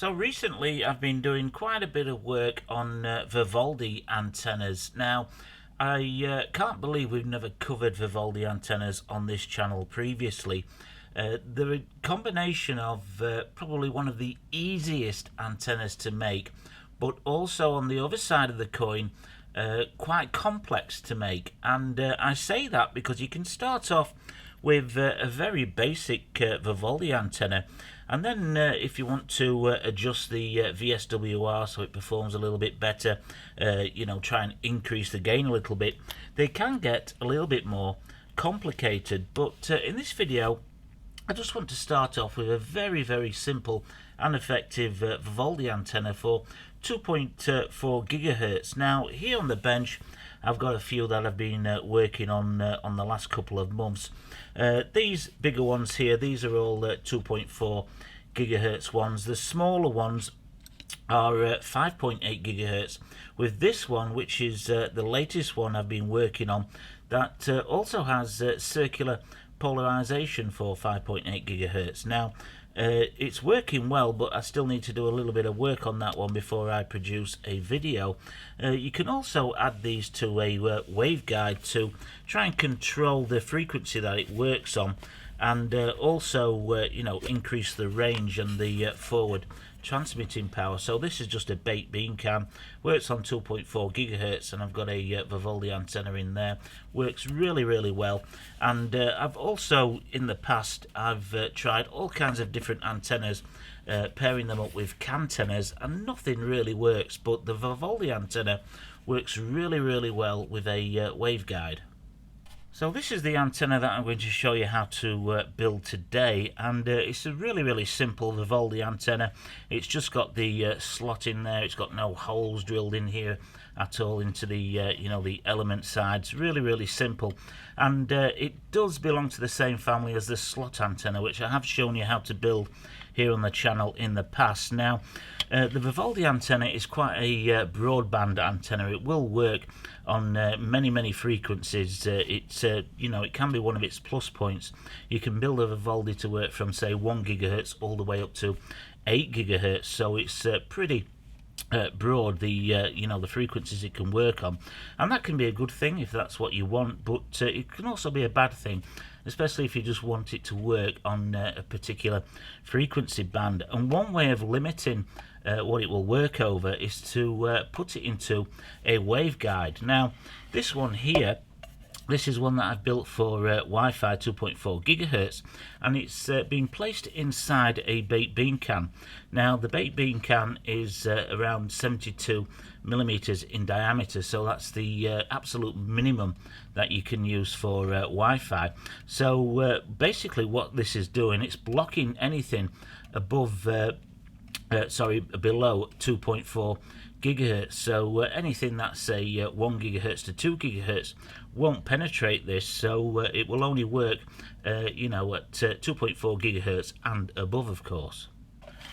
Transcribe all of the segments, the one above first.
So recently I've been doing quite a bit of work on Vivaldi antennas. Now I can't believe we've never covered Vivaldi antennas on this channel previously. They're a combination of probably one of the easiest antennas to make, but also on the other side of the coin quite complex to make. And I say that because you can start off with a very basic Vivaldi antenna, and then if you want to adjust the VSWR so it performs a little bit better, try and increase the gain a little bit, they can get a little bit more complicated. But in this video I just want to start off with a very simple and effective Vivaldi antenna for 2.4 gigahertz. Now here on the bench I've got a few that I've been working on the last couple of months. These bigger ones here, these are all 2.4 gigahertz ones. The smaller ones are 5.8 gigahertz, with this one, which is the latest one I've been working on, that also has circular polarization for 5.8 gigahertz. Now it's working well, but I still need to do a little bit of work on that one before I produce a video. You can also add these to a waveguide to try and control the frequency that it works on, and also increase the range and the forward transmitting power. So this is just a baked bean can, works on 2.4 gigahertz, and I've got a Vivaldi antenna in there. Works really well. And I've also in the past I've tried all kinds of different antennas, pairing them up with cantennas, and nothing really works, but the Vivaldi antenna works really well with a waveguide. So this is the antenna that I'm going to show you how to build today, and it's a really simple Vivaldi antenna. It's just got the slot in there. It's got no holes drilled in here at all into the the element sides. Really simple, and it does belong to the same family as the slot antenna, which I have shown you how to build here on the channel in the past. Now the Vivaldi antenna is quite a broadband antenna. It will work on many frequencies. It can be one of its plus points. You can build a Vivaldi to work from say 1 gigahertz all the way up to 8 gigahertz, so it's pretty broad, the frequencies it can work on, and that can be a good thing if that's what you want, but it can also be a bad thing, especially if you just want it to work on a particular frequency band. And one way of limiting what it will work over is to put it into a waveguide. Now this one here, this is one that I've built for Wi-Fi 2.4 gigahertz, and it's been placed inside a baked bean can. Now the baked bean can is around 72 millimeters in diameter, so that's the absolute minimum that you can use for Wi-Fi. So basically what this is doing, it's blocking anything above below 2.4 gigahertz. So anything that's say 1 gigahertz to 2 gigahertz won't penetrate this, so it will only work at 2.4 gigahertz and above, of course.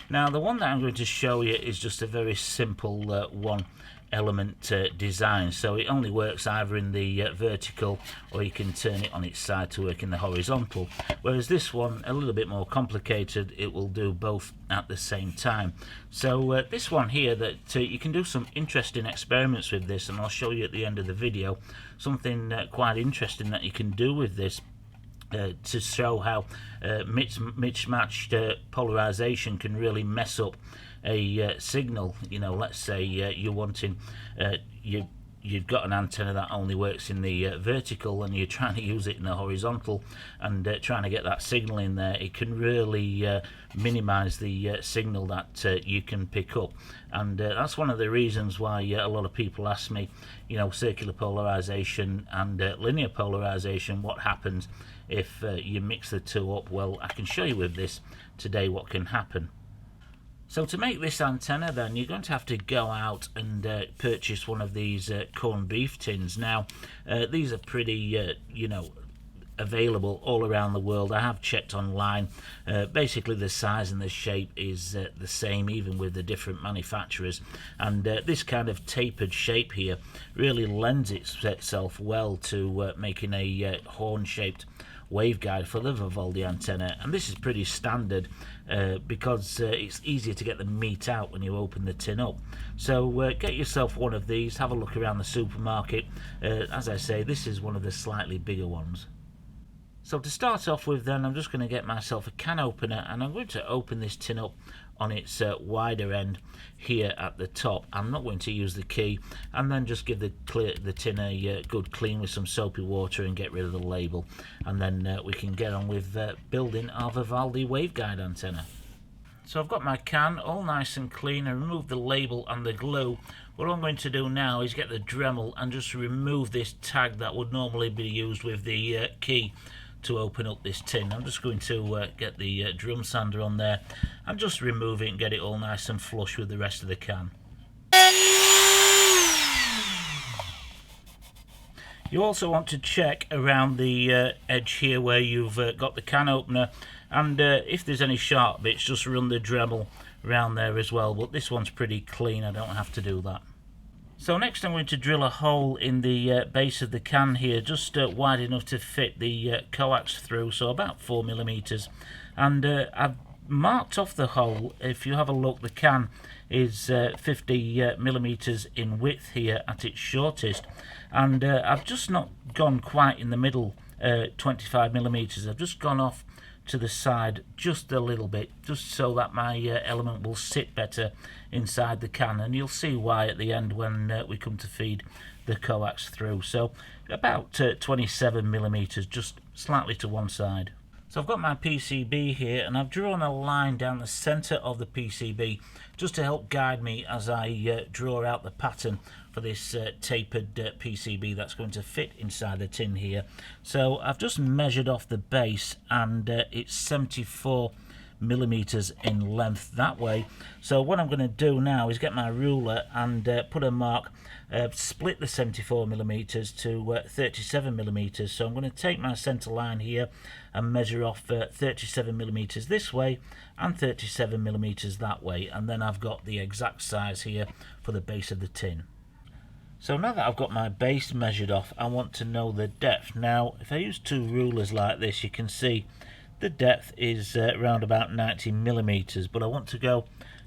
Now the one that I'm going to show you is just a very simple one element design, so it only works either in the vertical, or you can turn it on its side to work in the horizontal, whereas this one, a little bit more complicated, it will do both at the same time. So this one here, that you can do some interesting experiments with this, and I'll show you at the end of the video something quite interesting that you can do with this to show how mismatched polarization can really mess up a signal. Let's say you're wanting you've got an antenna that only works in the vertical, and you're trying to use it in the horizontal and trying to get that signal in there. It can really minimize the signal that you can pick up, and that's one of the reasons why a lot of people ask me, circular polarization and linear polarization, what happens if you mix the two up? Well, I can show you with this today what can happen. So to make this antenna, then you're going to have to go out and purchase one of these corned beef tins. Now these are pretty available all around the world. I have checked online. Basically the size and the shape is the same, even with the different manufacturers, and this kind of tapered shape here really lends itself well to making a horn shaped waveguide for the Vivaldi antenna, and this is pretty standard because it's easier to get the meat out when you open the tin up. So get yourself one of these, have a look around the supermarket. As I say, this is one of the slightly bigger ones. So to start off with then, I'm just going to get myself a can opener, and I'm going to open this tin up on its wider end here at the top. I'm not going to use the key, and then just give the tin a good clean with some soapy water and get rid of the label, and then we can get on with building our Vivaldi waveguide antenna. So I've got my can all nice and clean and removed the label and the glue. What I'm going to do now is get the Dremel and just remove this tag that would normally be used with the key to open up this tin. I'm just going to get the drum sander on there and just remove it and get it all nice and flush with the rest of the can. You also want to check around the edge here where you've got the can opener, and if there's any sharp bits, just run the Dremel around there as well, but this one's pretty clean, I don't have to do that. So next I'm going to drill a hole in the base of the can here, just wide enough to fit the coax through, so about 4mm, and I've marked off the hole. If you have a look, the can is 50mm in width here at its shortest, and I've just not gone quite in the middle 25mm. I've just gone off to the side just a little bit, just so that my element will sit better inside the can, and you'll see why at the end when we come to feed the coax through. So about 27mm, just slightly to one side. So I've got my PCB here, and I've drawn a line down the center of the PCB just to help guide me as I draw out the pattern for this tapered PCB that's going to fit inside the tin here. So I've just measured off the base, and it's 74mm in length that way. So what I'm going to do now is get my ruler and put a mark, split the 74mm to 37mm. So I'm going to take my center line here and measure off 37mm this way and 37mm that way, and then I've got the exact size here for the base of the tin. So now that I've got my base measured off, I want to know the depth. Now if I use two rulers like this, you can see the depth is around about 90mm, but I want to go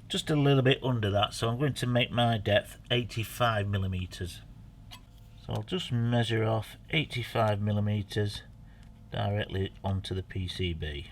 just a little bit under that, so I'm going to make my depth 85mm. So I'll just measure off 85mm directly onto the PCB.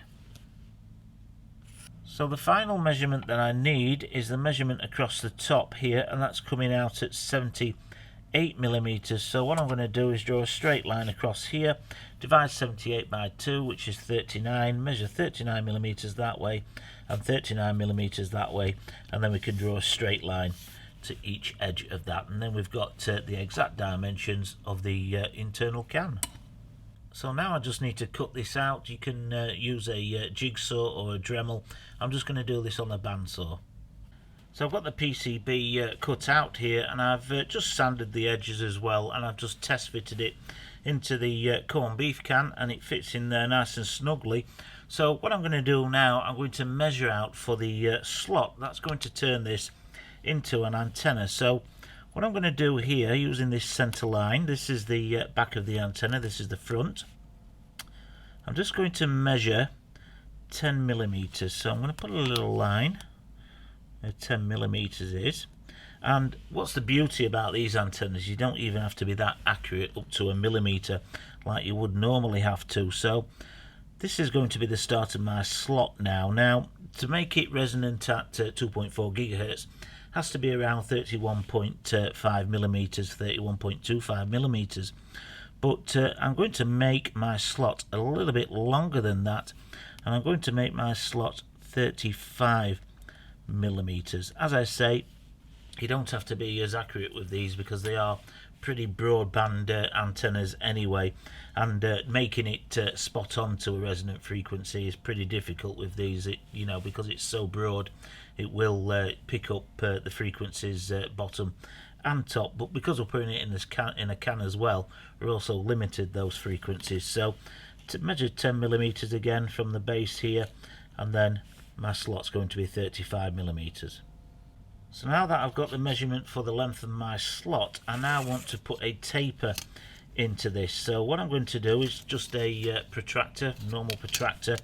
So the final measurement that I need is the measurement across the top here, and that's coming out at 78mm. So what I'm going to do is draw a straight line across here, divide 78 by 2, which is 39, measure 39mm that way and 39mm that way, and then we can draw a straight line to each edge of that, and then we've got the exact dimensions of the internal can. So now I just need to cut this out. You can use a jigsaw or a Dremel. I'm just going to do this on a bandsaw. So I've got the PCB cut out here, and I've just sanded the edges as well, and I've just test fitted it into the corned beef can, and it fits in there nice and snugly. So what I'm going to do now, I'm going to measure out for the slot that's going to turn this into an antenna. So what I'm going to do here, using this center line, this is the back of the antenna, this is the front. I'm just going to measure 10mm. So I'm going to put a little line where 10mm is. And what's the beauty about these antennas? You don't even have to be that accurate up to a millimeter like you would normally have to. So this is going to be the start of my slot now. Now, to make it resonant at 2.4 GHz, has to be around 31.5mm, 31.25mm. But I'm going to make my slot a little bit longer than that, and I'm going to make my slot 35mm. As I say, you don't have to be as accurate with these because they are pretty broadband antennas anyway, and making it spot on to a resonant frequency is pretty difficult with these. You know, because it's so broad, it will pick up the frequencies bottom and top, but because we're putting it in this in a can as well, we're also limited those frequencies. So to measure 10mm again from the base here, and then my slot's going to be 35mm. So now that I've got the measurement for the length of my slot, I now want to put a taper into this. So what I'm going to do is just a protractor, normal protractor.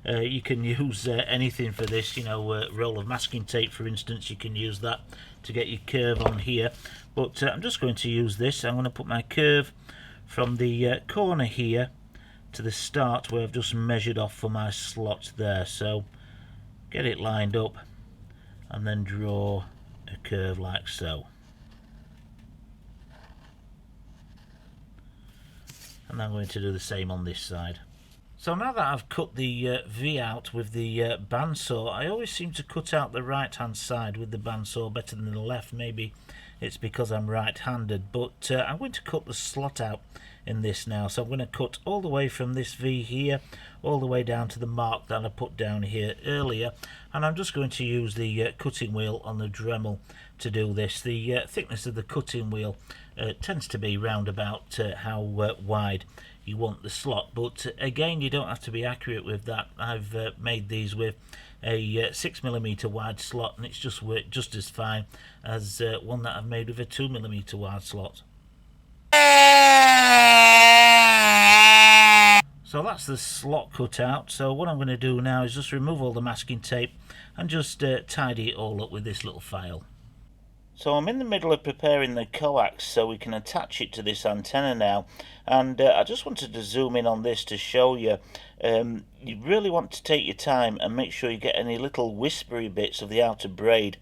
You can use anything for this, you know, roll of masking tape for instance, you can use that to get your curve on here, but I'm just going to use this. I'm going to put my curve from the corner here to the start where I've just measured off for my slot there. So get it lined up and then draw a curve like so. And I'm going to do the same on this side. So now that I've cut the V out with the bandsaw, I always seem to cut out the right hand side with the bandsaw better than the left. Maybe it's because I'm right-handed, but I'm going to cut the slot out in this now. So I'm going to cut all the way from this V here all the way down to the mark that I put down here earlier, and I'm just going to use the cutting wheel on the Dremel to do this. The thickness of the cutting wheel tends to be round about how wide you want the slot, but again, you don't have to be accurate with that. I've made these with a 6mm wide slot, and it's just worked just as fine as one that I've made with a 2mm wide slot. So that's the slot cut out. So what I'm going to do now is just remove all the masking tape and just tidy it all up with this little file. So I'm in the middle of preparing the coax so we can attach it to this antenna now, and I just wanted to zoom in on this to show you. You really want to take your time and make sure you get any little whispery bits of the outer braid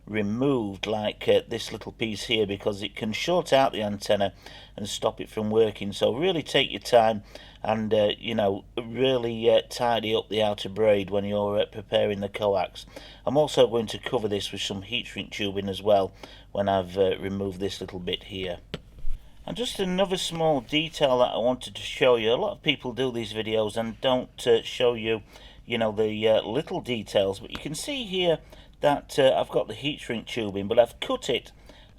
removed, like this little piece here, because it can short out the antenna and stop it from working. So really take your time and you know, really tidy up the outer braid when you're preparing the coax. I'm also going to cover this with some heat shrink tubing as well when I've removed this little bit here. And just another small detail that I wanted to show you. A lot of people do these videos and don't show you, you know, the little details, but you can see here that I've got the heat shrink tubing, but I've cut it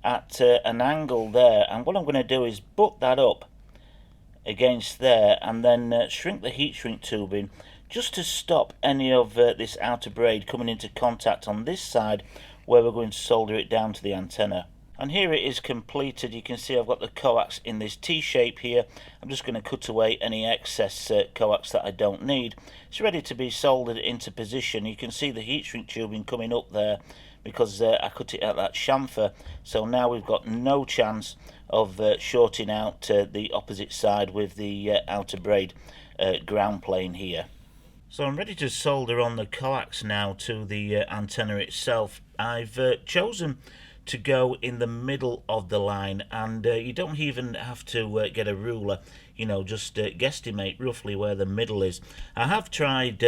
at an angle there, and what I'm going to do is butt that up against there and then shrink the heat shrink tubing just to stop any of this outer braid coming into contact on this side where we're going to solder it down to the antenna. And here it is completed. You can see I've got the coax in this T shape here. I'm just going to cut away any excess coax that I don't need. It's ready to be soldered into position. You can see the heat shrink tubing coming up there because I cut it at that chamfer. So now we've got no chance of shorting out the opposite side with the outer braid ground plane here. So I'm ready to solder on the coax now to the antenna itself. I've chosen to go in the middle of the line, and you don't even have to get a ruler, you know, just guesstimate roughly where the middle is. I have tried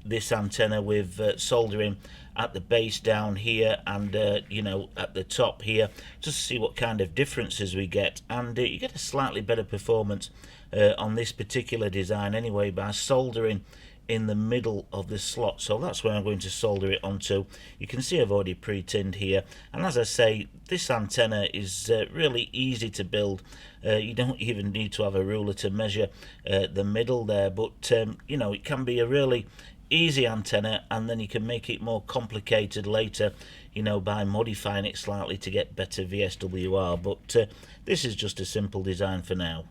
this antenna with soldering at the base down here and you know, at the top here, just to see what kind of differences we get, and you get a slightly better performance on this particular design anyway by soldering in the middle of the slot. So that's where I'm going to solder it onto. You can see I've already pre-tinned here, and as I say, this antenna is really easy to build. You don't even need to have a ruler to measure the middle there, but you know, it can be a really easy antenna, and then you can make it more complicated later, you know, by modifying it slightly to get better VSWR, but this is just a simple design for now.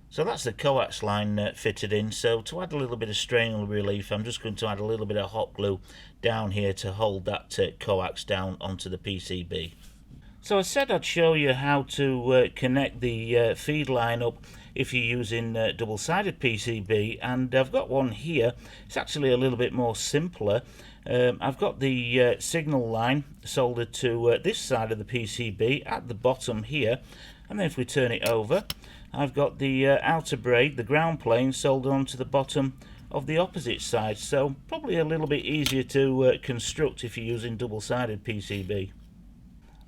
So that's the coax line fitted in. So to add a little bit of strain relief, I'm just going to add a little bit of hot glue down here to hold that coax down onto the PCB. So I said I'd show you how to connect the feed line up if you're using double-sided PCB, and I've got one here. It's actually a little bit more simpler. I've got the signal line soldered to this side of the PCB at the bottom here, and then if we turn it over, I've got the outer braid, the ground plane, soldered onto the bottom of the opposite side, so probably a little bit easier to construct if you're using double-sided PCB.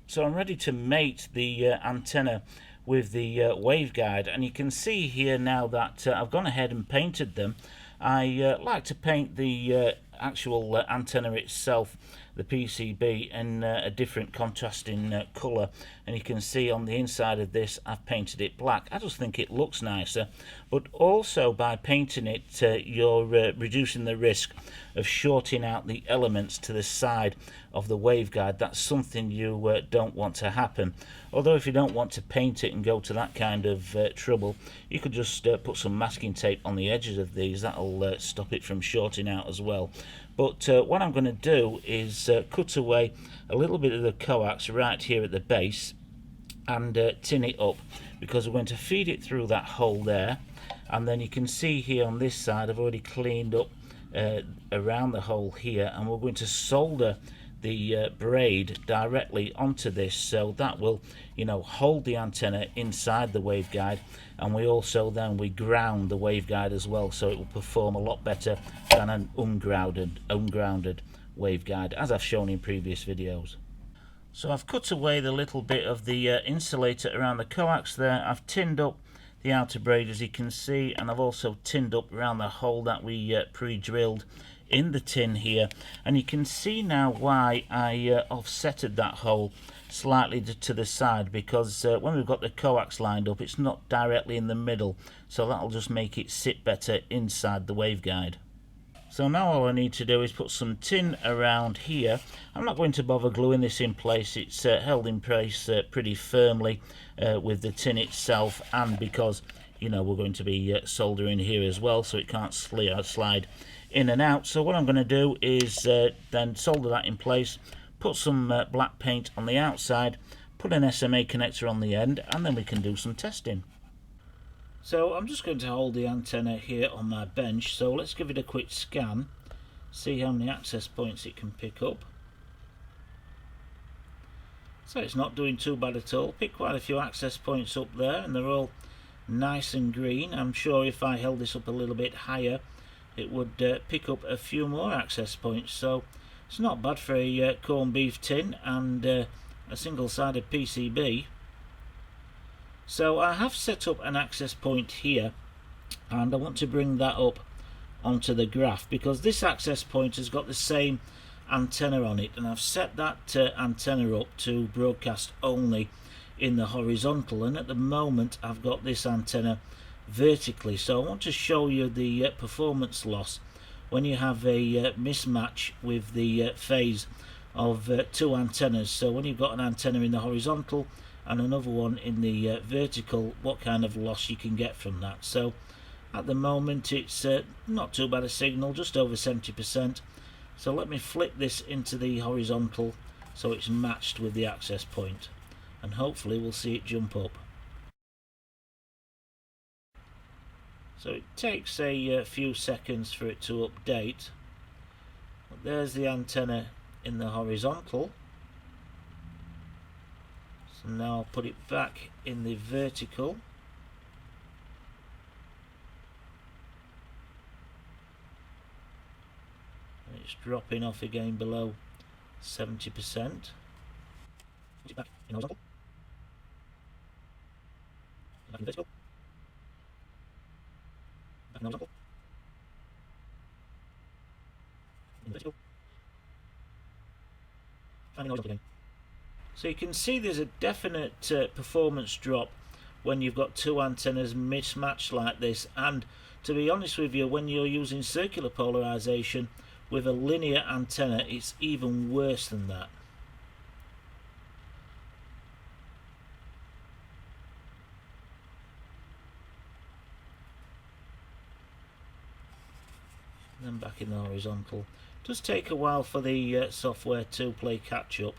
So I'm ready to mate the antenna with the waveguide, and you can see here now that I've gone ahead and painted them. I like to paint the actual antenna itself the PCB in a different contrasting colour, and you can see on the inside of this I've painted it black. I just think it looks nicer, but also by painting it you're reducing the risk of shorting out the elements to the side of the waveguide. That's something you don't want to happen. Although if you don't want to paint it and go to that kind of trouble, you could just put some masking tape on the edges of these. That'll stop it from shorting out as well. But what I'm going to do is cut away a little bit of the coax right here at the base and tin it up, because we're going to feed it through that hole there. And then you can see here on this side I've already cleaned up around the hole here, and we're going to solder the braid directly onto this, so that will, you know, hold the antenna inside the waveguide. And we also then ground the waveguide as well, so it will perform a lot better than an ungrounded waveguide, as I've shown in previous videos. So I've cut away the little bit of the insulator around the coax there. I've tinned up the outer braid, as you can see, and I've also tinned up around the hole that we pre-drilled in the tin here. And you can see now why I offsetted that hole slightly to the side, because when we've got the coax lined up, it's not directly in the middle, so that'll just make it sit better inside the waveguide. So now all I need to do is put some tin around here. I'm not going to bother gluing this in place. It's held in place pretty firmly with the tin itself, and because, you know, we're going to be soldering here as well, so it can't slide in and out. So what I'm going to do is then solder that in place, put some black paint on the outside, put an SMA connector on the end, and then we can do some testing. So I'm just going to hold the antenna here on my bench, so let's give it a quick scan, see how many access points it can pick up. So it's not doing too bad at all. Picked quite a few access points up there, and they're all nice and green. I'm sure if I held this up a little bit higher, it would pick up a few more access points. So it's not bad for a corned beef tin and a single-sided PCB. So I have set up an access point here, and I want to bring that up onto the graph, because this access point has got the same antenna on it, and I've set that antenna up to broadcast only in the horizontal, and at the moment I've got this antenna vertically. So I want to show you the performance loss when you have a mismatch with the phase of two antennas. So when you've got an antenna in the horizontal and another one in the vertical, what kind of loss you can get from that. So at the moment it's not too bad a signal, just over 70%. So let me flip this into the horizontal so it's matched with the access point, and hopefully we'll see it jump up. So it takes a few seconds for it to update. But there's the antenna in the horizontal. So now I'll put it back in the vertical. And it's dropping off again below 70%. Put it back in horizontal. Back in vertical. Back in horizontal. In vertical. And in horizontal again. So you can see there's a definite performance drop when you've got two antennas mismatched like this, and to be honest with you, when you're using circular polarization with a linear antenna, it's even worse than that. And then back in the horizontal. It does take a while for the software to play catch up.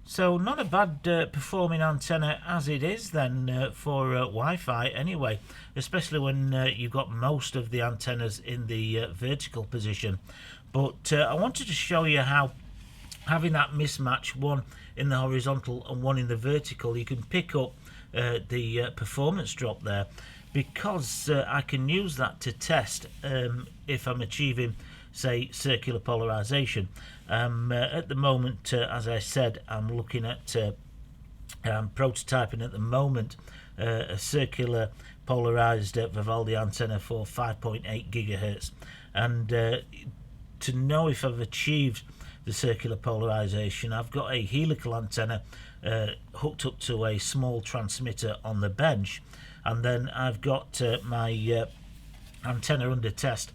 So not a bad performing antenna as it is then for Wi-Fi anyway, especially when you've got most of the antennas in the vertical position. But I wanted to show you how having that mismatch, one in the horizontal and one in the vertical, you can pick up the performance drop there, because I can use that to test if I'm achieving, say, circular polarization. At the moment, as I said, I'm looking at prototyping at the moment a circular polarized Vivaldi antenna for 5.8 gigahertz, and to know if I've achieved the circular polarization, I've got a helical antenna hooked up to a small transmitter on the bench, and then I've got my antenna under test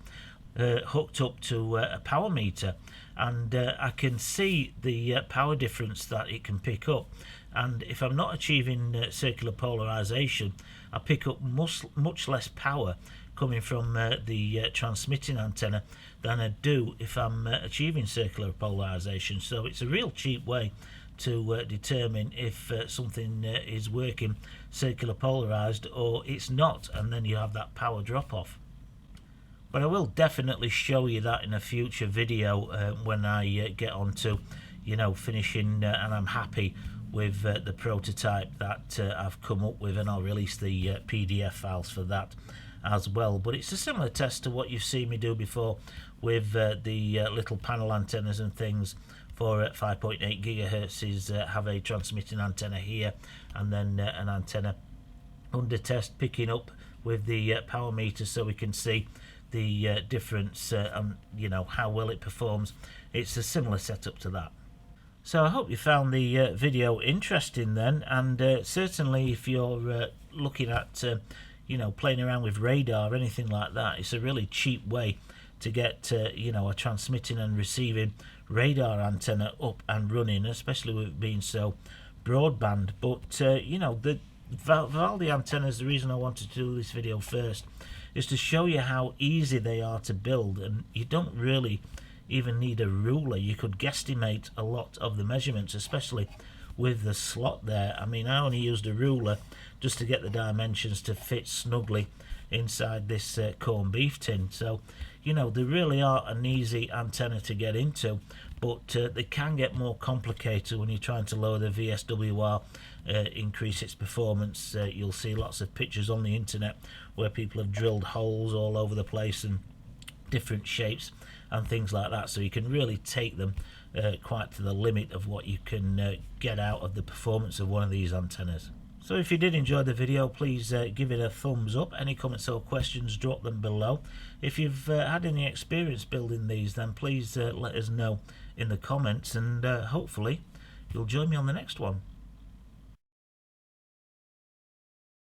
hooked up to a power meter, and I can see the power difference that it can pick up. And if I'm not achieving circular polarization, I pick up much less power coming from the transmitting antenna than I do if I'm achieving circular polarization. So it's a real cheap way to determine if something is working circular polarized or it's not, and then you have that power drop off. But I will definitely show you that in a future video when I get on to, finishing and I'm happy with the prototype that I've come up with, and I'll release the PDF files for that as well. But it's a similar test to what you've seen me do before with the little panel antennas and things for 5.8 gigahertz. Is have a transmitting antenna here, and then an antenna under test picking up with the power meter, so we can see the difference and how well it performs. It's a similar setup to that. So I hope you found the video interesting then, and certainly if you're looking at playing around with radar or anything like that, it's a really cheap way to get a transmitting and receiving radar antenna up and running, especially with it being so broadband. But the Vivaldi antennas, the reason I wanted to do this video first is to show you how easy they are to build, and you don't really even need a ruler. You could guesstimate a lot of the measurements, especially with the slot there. I mean, I only used a ruler just to get the dimensions to fit snugly inside this corned beef tin. So they really are an easy antenna to get into, but they can get more complicated when you're trying to lower the VSWR, increase its performance. You'll see lots of pictures on the internet where people have drilled holes all over the place and different shapes and things like that, so you can really take them quite to the limit of what you can get out of the performance of one of these antennas. So if you did enjoy the video, please give it a thumbs up. Any comments or questions, drop them below. If you've had any experience building these, then please let us know in the comments, and hopefully you'll join me on the next one.